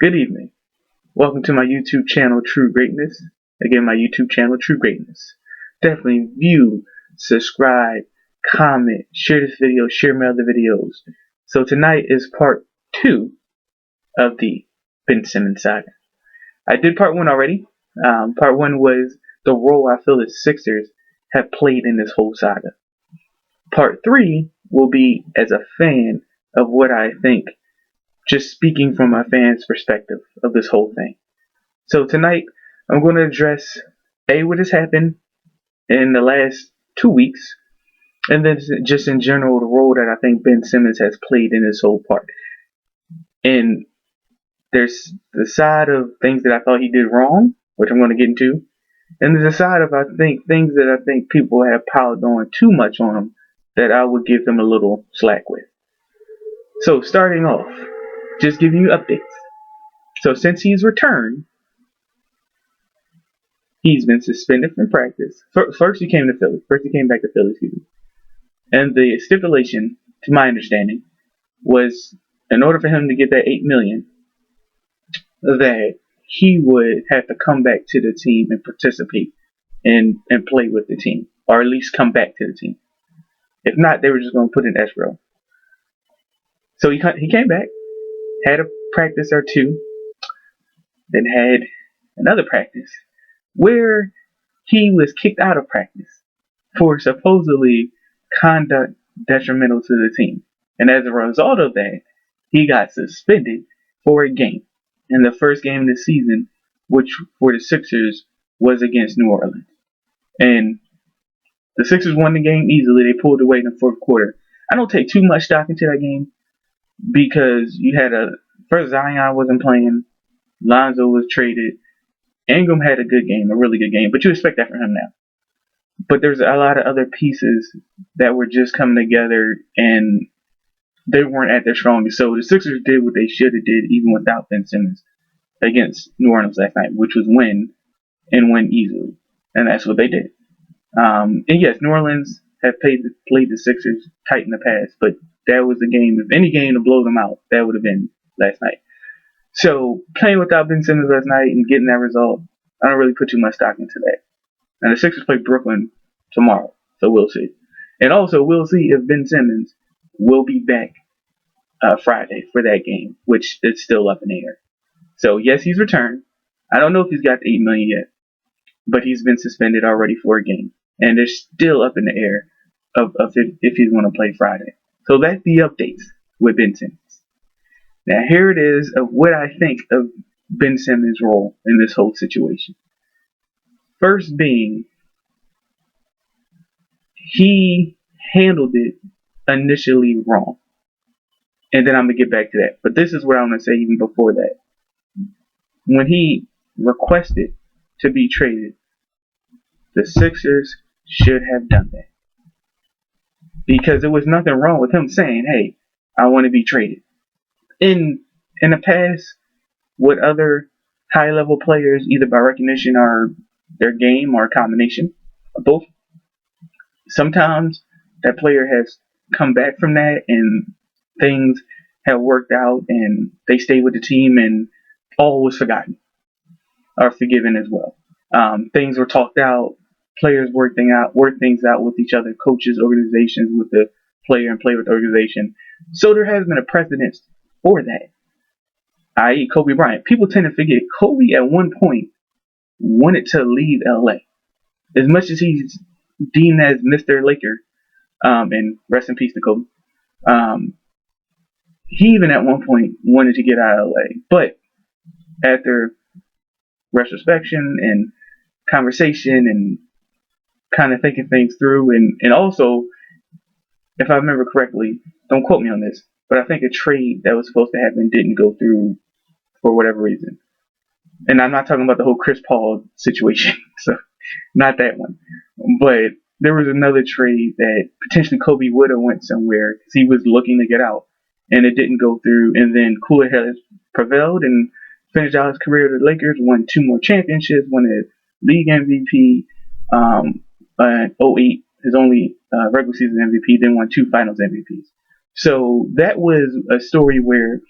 Good evening. Welcome to my YouTube channel, True Greatness. Again, my YouTube channel, True Greatness. Definitely view, subscribe, comment, share this video, share my other videos. So tonight is part 2 of the Ben Simmons Saga. I did part 1 already. Part 1 was the role I feel the Sixers have played in this whole saga. Part 3 will be as a fan of what I think, just speaking from a fan's perspective of this whole thing. So tonight, I'm going to address what has happened in the last 2 weeks, and then just in general the role that I think Ben Simmons has played in this whole part. And there's the side of things that I thought he did wrong, which I'm going to get into, and there's the side of things that I think people have piled on too much on him that I would give him a little slack with. So starting off, just giving you updates. So since he's returned, he's been suspended from practice. First he came to Philly. First he came back to Philly, excuse me. And the stipulation, to my understanding, was in order for him to get that $8 million, that he would have to come back to the team and participate and play with the team, or at least come back to the team. If not, they were just going to put in escrow. So he came back, had a practice or two, then had another practice where he was kicked out of practice for supposedly conduct detrimental to the team. And as a result of that, he got suspended for a game. And the first game of the season, which for the Sixers was against New Orleans. And the Sixers won the game easily. They pulled away in the fourth quarter. I don't take too much stock into that game because you had first Zion wasn't playing, Lonzo was traded, Ingram had a good game, a really good game, but you expect that from him now. But there's a lot of other pieces that were just coming together, and they weren't at their strongest. So the Sixers did what they should have did, even without Ben Simmons, against New Orleans last night, which was win easily, and that's what they did. And yes, New Orleans have played the Sixers tight in the past, but that was the game. If any game to blow them out, that would have been last night. So playing without Ben Simmons last night and getting that result, I don't really put too much stock into that. And the Sixers play Brooklyn tomorrow, so we'll see. And also, we'll see if Ben Simmons will be back Friday for that game, which is still up in the air. So yes, he's returned. I don't know if he's got the $8 million yet, but he's been suspended already for a game, and they're still up in the air of if he's going to play Friday. So that's the updates with Ben Simmons. Now here it is of what I think of Ben Simmons' role in this whole situation. First being, he handled it initially wrong. And then I'm going to get back to that. But this is what I want to say even before that. When he requested to be traded, the Sixers should have done that. Because there was nothing wrong with him saying, hey, I want to be traded. In the past, with other high-level players, either by recognition or their game or a combination of both, sometimes that player has come back from that and things have worked out and they stay with the team and all was forgotten or forgiven as well. Things were talked out, players worked things out with each other, coaches, organizations with the player and player with the organization. So there has been a precedent for that, i.e. Kobe Bryant. People tend to forget Kobe at one point wanted to leave LA. As much as he's deemed as Mr. Laker, and rest in peace to Kobe, he even at one point wanted to get out of LA. But after retrospection and conversation and kind of thinking things through, and also, if I remember correctly, don't quote me on this, but I think a trade that was supposed to happen didn't go through for whatever reason. And I'm not talking about the whole Chris Paul situation, so not that one. But there was another trade that potentially Kobe would have went somewhere because he was looking to get out, and it didn't go through. And then cooler heads prevailed and finished out his career with the Lakers, won 2 more championships, won a league MVP, 08, his only regular season MVP, then won 2 finals MVPs. So that was a story where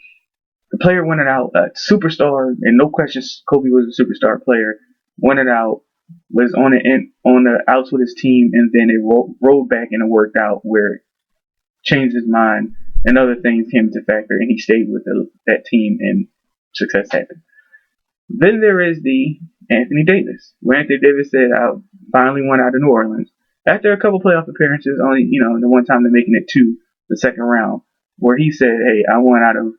The player wanted out, a superstar, and no questions, Kobe was a superstar player. Wanted out, was on the outs with his team, and then it rolled back and it worked out where it changed his mind and other things came into factor, and he stayed with that team and success happened. Then there is the Anthony Davis, where Anthony Davis said, "I finally won out of New Orleans." After a couple playoff appearances, only the one time they're making it to the second round, where he said, "Hey, I won out of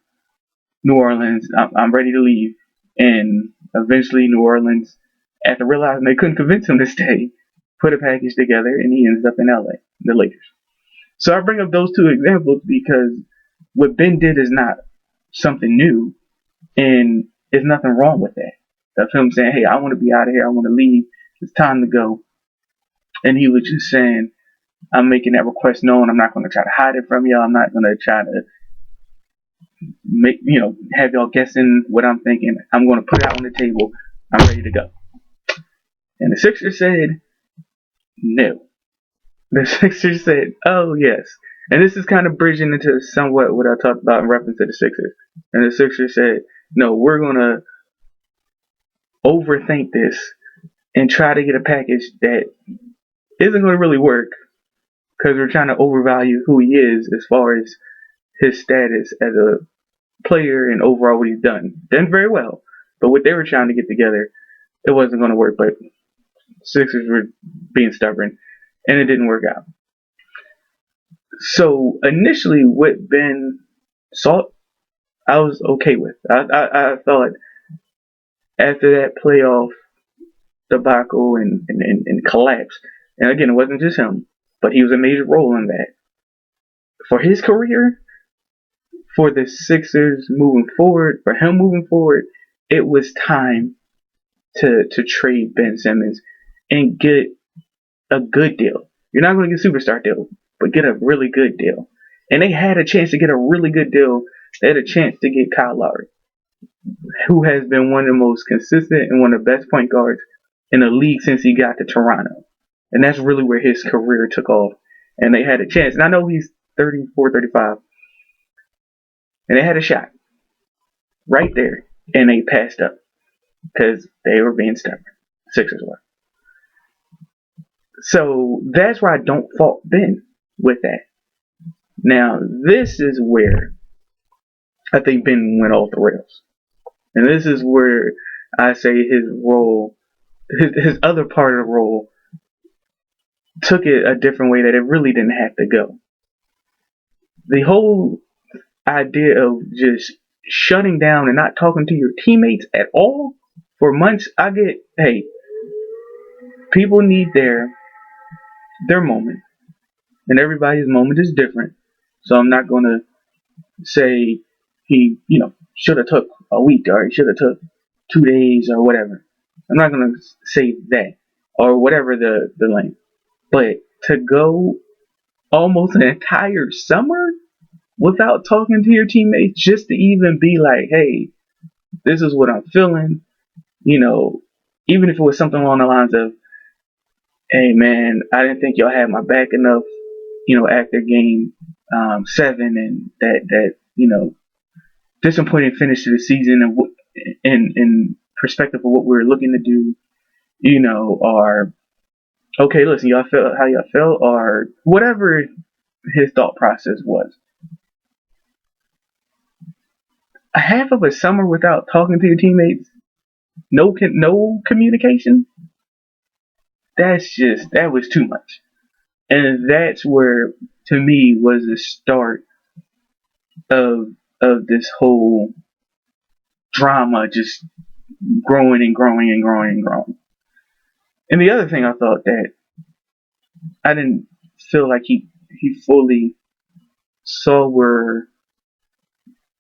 New Orleans. I'm ready to leave." And eventually, New Orleans, after realizing they couldn't convince him to stay, put a package together, and he ended up in LA, the Lakers. So I bring up those two examples because what Ben did is not something new, and there's nothing wrong with that. That's him saying, "Hey, I want to be out of here. I want to leave. It's time to go." And he was just saying, "I'm making that request known. I'm not going to try to hide it from y'all. I'm not going to try to have y'all guessing what I'm thinking. I'm going to put it out on the table. I'm ready to go." And the Sixers said, "No." The Sixers said, "Oh, yes." And this is kind of bridging into somewhat what I talked about in reference to the Sixers. And the Sixers said, "No, we're going to overthink this and try to get a package that isn't going to really work because we're trying to overvalue who he is as far as his status as a player and overall what he's done. Done very well. But what they were trying to get together, it wasn't going to work. But Sixers were being stubborn, and it didn't work out." So initially, what Ben sought, I was okay with. I thought after that playoff debacle and collapse, and again, it wasn't just him, but he was a major role in that. For his career, for the Sixers moving forward, for him moving forward, it was time to trade Ben Simmons and get a good deal. You're not going to get a superstar deal, but get a really good deal. And they had a chance to get a really good deal. They had a chance to get Kyle Lowry, who has been one of the most consistent and one of the best point guards in the league since he got to Toronto. And that's really where his career took off. And they had a chance. And I know he's 34, 35. And they had a shot right there. And they passed up because they were being stubborn. Sixers were. So that's why I don't fault Ben with that. Now, this is where I think Ben went off the rails. And this is where I say his role, his other part of the role, took it a different way that it really didn't have to go. The whole idea of just shutting down and not talking to your teammates at all for months, I get, hey, people need their moment. And everybody's moment is different. So I'm not going to say he, should have took a week or he should have took 2 days or whatever. I'm not going to say that or whatever the length. But to go almost an entire summer without talking to your teammates just to even be like, hey, this is what I'm feeling, even if it was something along the lines of, hey man, I didn't think y'all had my back enough, after game 7 and that disappointing finish to the season and what in perspective of what we were looking to do, or okay, listen, y'all felt how y'all felt, or whatever his thought process was. A half of a summer without talking to your teammates, no communication. That was too much, and that's where, to me, was the start of this whole drama just growing and growing and growing and growing. And the other thing I thought that I didn't feel like he fully saw where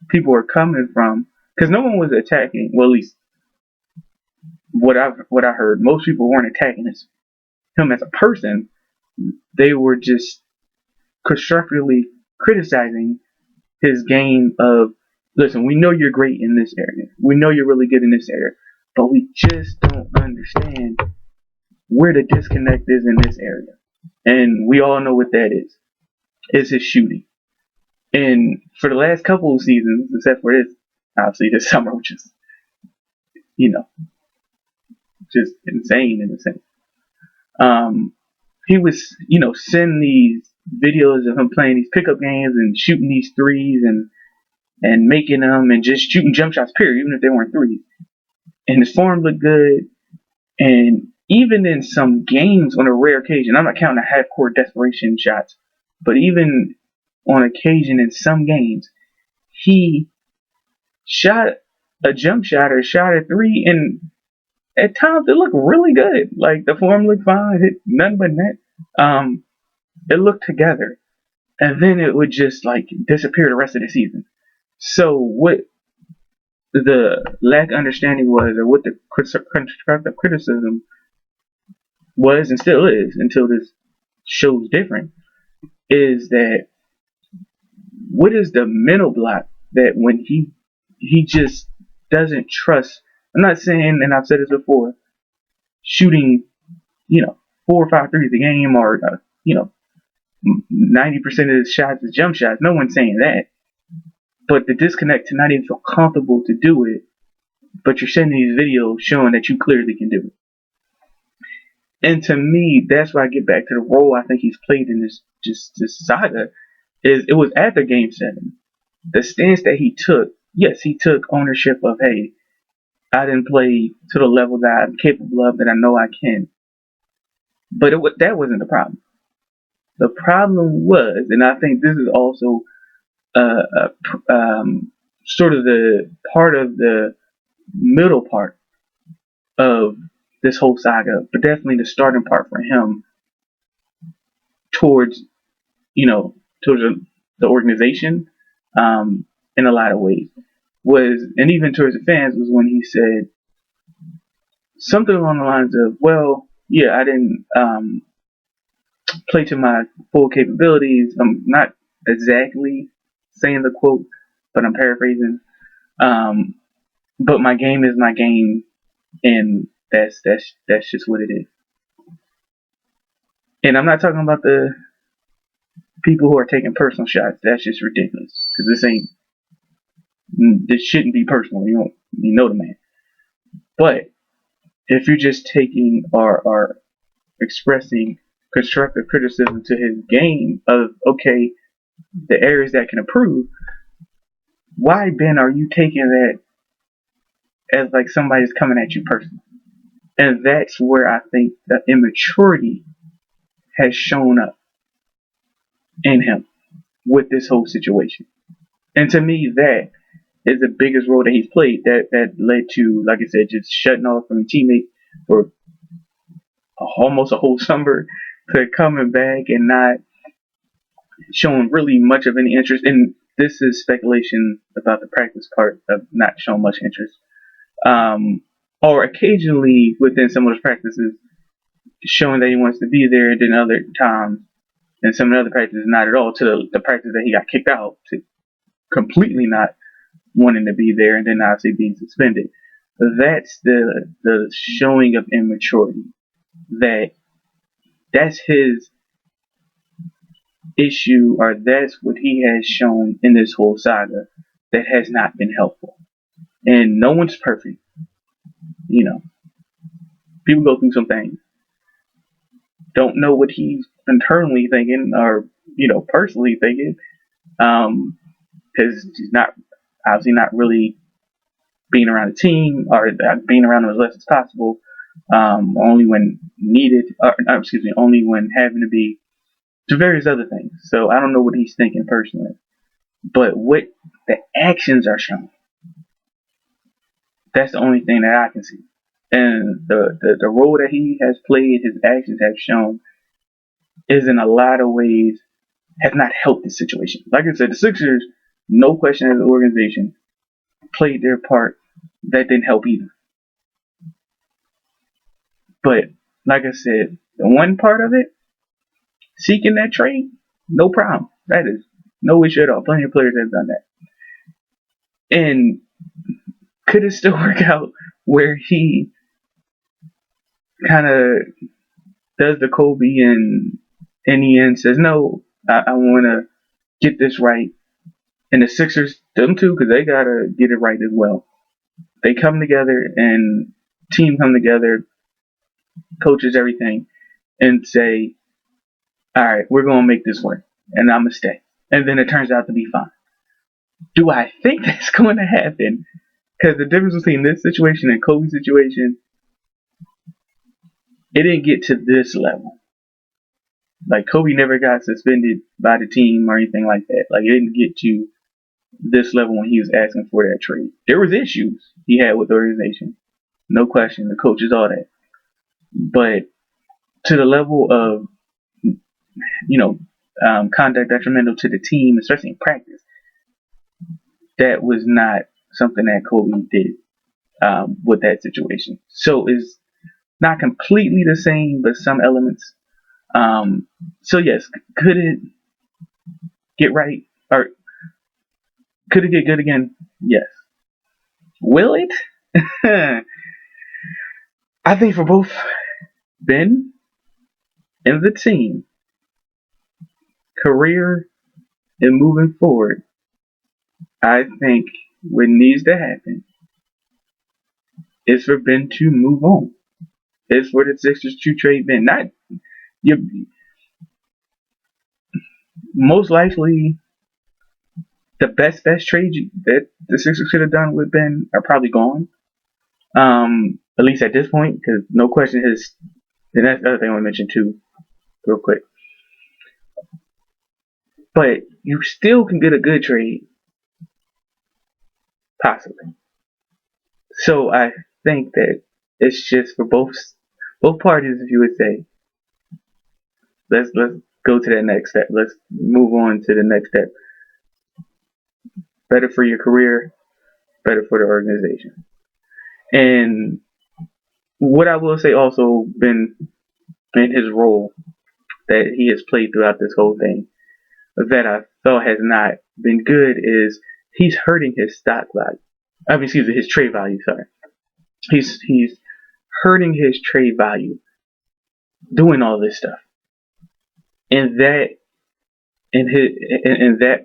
people were coming from, because no one was attacking. Well, at least what I heard, most people weren't attacking him as a person. They were just constructively criticizing his game of, listen, we know you're great in this area. We know you're really good in this area. But we just don't understand where the disconnect is in this area. And we all know what that is. It's his shooting. And for the last couple of seasons, except for this, obviously this summer, which is, you know, just insane in a sense. He was, sending these videos of him playing these pickup games and shooting these threes and making them and just shooting jump shots, period, even if they weren't threes. And his form looked good. And even in some games, on a rare occasion, I'm not counting the half-court desperation shots, but even on occasion in some games, he shot a jump shot or shot a three, and at times it looked really good. Like, the form looked fine, hit nothing but net. It looked together, and then it would just like disappear the rest of the season. So what the lack of understanding was, or what the constructive criticism was and still is until this shows different, is that what is the mental block that when he just doesn't trust. I'm not saying, and I've said this before, shooting 4 or 5 threes a game, or 90% of his shots is jump shots. No one's saying that. But the disconnect to not even feel comfortable to do it, but you're sending these videos showing that you clearly can do it. And to me, that's why I get back to the role I think he's played in this saga. Is it was after Game 7. The stance that he took, yes, he took ownership of, hey, I didn't play to the level that I'm capable of, that I know I can. But that wasn't the problem. The problem was, and I think this is also sort of the part of the middle part of this whole saga, but definitely the starting part for him towards the organization, in a lot of ways, was, and even towards the fans, was when he said something along the lines of, well, yeah, I didn't play to my full capabilities. I'm not exactly saying the quote, but I'm paraphrasing. But my game is my game, and that's just what it is. And I'm not talking about the people who are taking personal shots. That's just ridiculous, because this shouldn't be personal. You know the man. But if you're just taking or expressing constructive criticism to his game of, okay, the areas that can improve, why, Ben, are you taking that as like somebody's coming at you personally? And that's where I think the immaturity has shown up in him with this whole situation. And to me, that is the biggest role that he's played, that led to, like I said, just shutting off from a teammate for almost a whole summer, to coming back and not showing really much of any interest. And this is speculation about the practice part of not showing much interest. Or occasionally within some of those practices showing that he wants to be there, and then other times and some of the other practices not at all, to the practice that he got kicked out, to completely not wanting to be there, and then obviously being suspended. That's the showing of immaturity. That's his issue, or that's what he has shown in this whole saga that has not been helpful. And no one's perfect. People go through some things. Don't know what he's internally thinking, or personally thinking, because he's not obviously not really being around the team, or being around them as less as possible, only when needed, or only when having to be, to various other things. So I don't know what he's thinking personally, but what the actions are showing, that's the only thing that I can see. And the role that he has played, his actions have shown, is in a lot of ways has not helped the situation. Like I said, the Sixers, no question, as an organization, played their part. That didn't help either. But like I said, the one part of it, seeking that trade, no problem. That is no issue at all. Plenty of players have done that. And could it still work out where he kind of does the Kobe and in the end says, no, I want to get this right. And the Sixers Them two, because they gotta get it right as well. They come together and team come together, coaches everything, and say, all right, we're gonna make this work, and I'm gonna stay. And then it turns out to be fine. Do I think that's going to happen? Because the difference between this situation and Kobe's situation, it didn't get to this level. Like, Kobe never got suspended by the team or anything like that. Like, it didn't get to this level when he was asking for that trade. There was issues he had with the organization. No question. The coaches, all that. But to the level of, conduct detrimental to the team, especially in practice, that was not something that Kobe did with that situation. So it's not completely the same, but some elements. So yes, could it get right, or could it get good again? Yes. Will it? I think for both Ben and the team, career and moving forward, I think what needs to happen is for Ben to move on. It's for the Sixers to trade Ben. Not you. Most likely, the best trade that the Sixers could have done with Ben are probably gone. At least at this point, because no question his. And that's the other thing I want to mention too, real quick. But you still can get a good trade, possibly. So I think that it's just for both parties, if you would say, let's go to that next step. Let's move on to the next step. Better for your career, better for the organization. And what I will say also been in his role that he has played throughout this whole thing that I felt has not been good is he's hurting his stock value. I mean, excuse me, his trade value. Sorry, he's hurting his trade value doing all this stuff, and that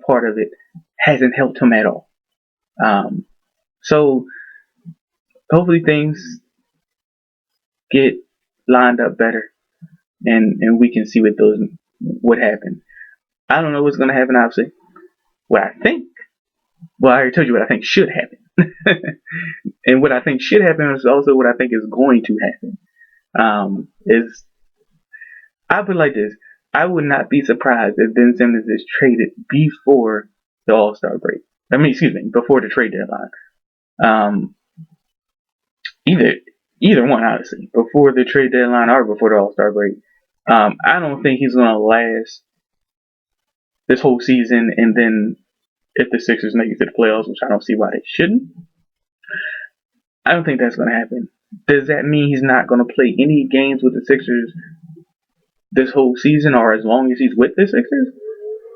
part of it hasn't helped him at all. So hopefully things get lined up better, and we can see what happened. I don't know what's going to happen, obviously. What I think, well, I already told you what I think should happen. And what I think should happen is also what I think is going to happen. I put it like this. I would not be surprised if Ben Simmons is traded before the All-Star break. Before the trade deadline. Either one, honestly. Before the trade deadline or before the All-Star break. I don't think he's going to last this whole season, and then if the Sixers make it to the playoffs, which I don't see why they shouldn't, I don't think that's going to happen. Does that mean he's not going to play any games with the Sixers this whole season or as long as he's with the Sixers?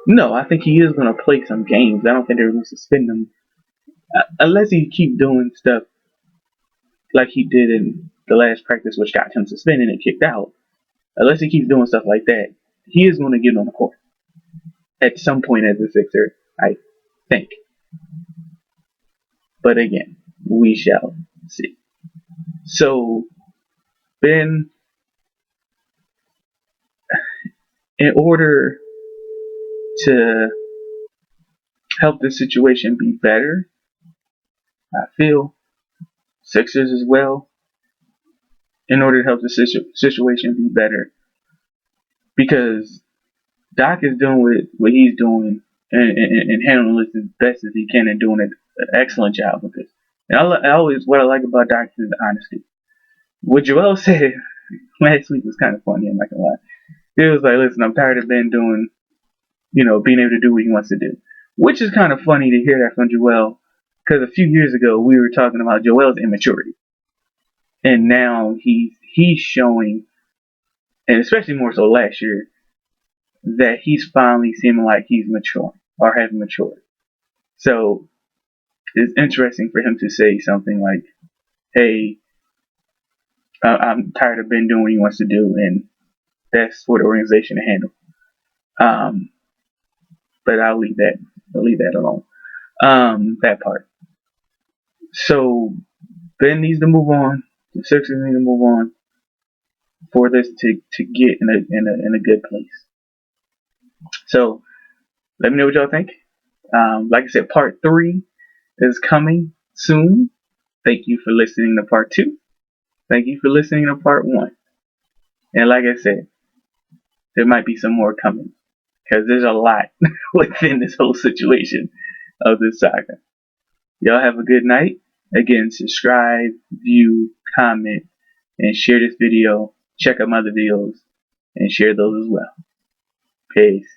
No, I think he is going to play some games. I don't think they're going to suspend him unless he keep doing stuff like he did in the last practice, which got him suspended and kicked out. Unless he keeps doing stuff like that, he is going to get on the court at some point as a Sixer, I think. But again, we shall see. So, Ben, in order to help the situation be better, I feel Sixers as well, in order to help the situation be better, because Doc is doing what he's doing and handling this as best as he can and doing an excellent job with this. And what I like about Doc is the honesty. What Joel said last week was kind of funny, I'm not gonna lie. It was like, listen, I'm tired of Ben doing, being able to do what he wants to do. Which is kind of funny to hear that from Joel, because a few years ago we were talking about Joel's immaturity. And now he's showing, and especially more so last year, that he's finally seeming like he's maturing or has matured. So it's interesting for him to say something like, hey, I'm tired of Ben doing what he wants to do, and that's for the organization to handle. But I'll leave that alone. That part. So Ben needs to move on. The Sixers need to move on for this to get in a good place. So let me know what y'all think. Like I said, part 3 is coming soon. Thank you for listening to part 2. Thank you for listening to part 1. And like I said, there might be some more coming because there's a lot within this whole situation of this saga. Y'all have a good night. Again, subscribe, view, comment, and share this video. Check out my other videos and share those as well. Peace.